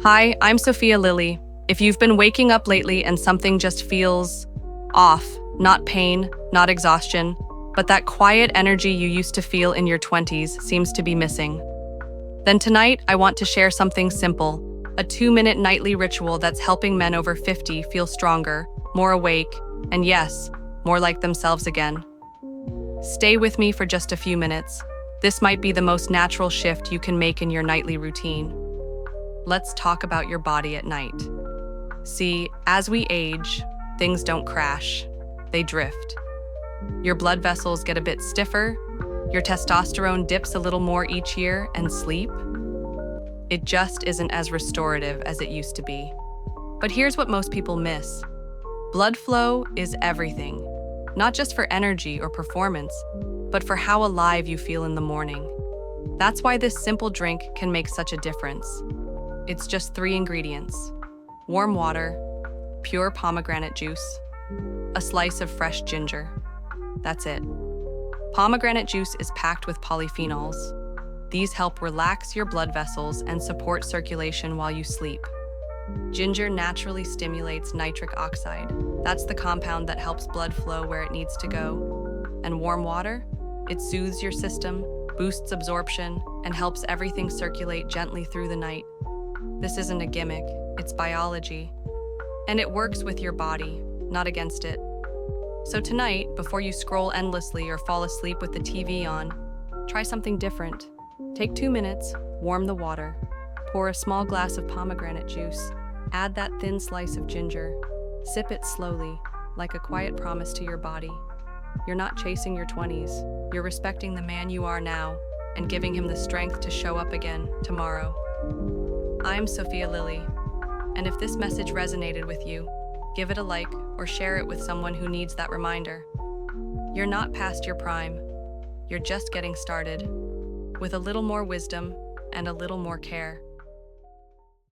Hi, I'm Sophia Lily. If you've been waking up lately and something just feels off, not pain, not exhaustion, but that quiet energy you used to feel in your 20s seems to be missing, then tonight I want to share something simple, a 2-minute nightly ritual that's helping men over 50 feel stronger, more awake, and yes, more like themselves again. Stay with me for just a few minutes. This might be the most natural shift you can make in your nightly routine. Let's talk about your body at night. See, as we age, things don't crash, they drift. Your blood vessels get a bit stiffer, your testosterone dips a little more each year, and sleep? It just isn't as restorative as it used to be. But here's what most people miss. Blood flow is everything, not just for energy or performance, but for how alive you feel in the morning. That's why this simple drink can make such a difference. It's just 3 ingredients: warm water, pure pomegranate juice, a slice of fresh ginger. That's it. Pomegranate juice is packed with polyphenols. These help relax your blood vessels and support circulation while you sleep. Ginger naturally stimulates nitric oxide. That's the compound that helps blood flow where it needs to go. And warm water? It soothes your system, boosts absorption, and helps everything circulate gently through the night. This isn't a gimmick, it's biology. And it works with your body, not against it. So tonight, before you scroll endlessly or fall asleep with the TV on, try something different. Take 2 minutes, warm the water, pour a small glass of pomegranate juice, add that thin slice of ginger, sip it slowly, like a quiet promise to your body. You're not chasing your 20s, you're respecting the man you are now and giving him the strength to show up again tomorrow. I'm Sophia Lily, and if this message resonated with you, give it a like or share it with someone who needs that reminder. You're not past your prime, you're just getting started, with a little more wisdom and a little more care.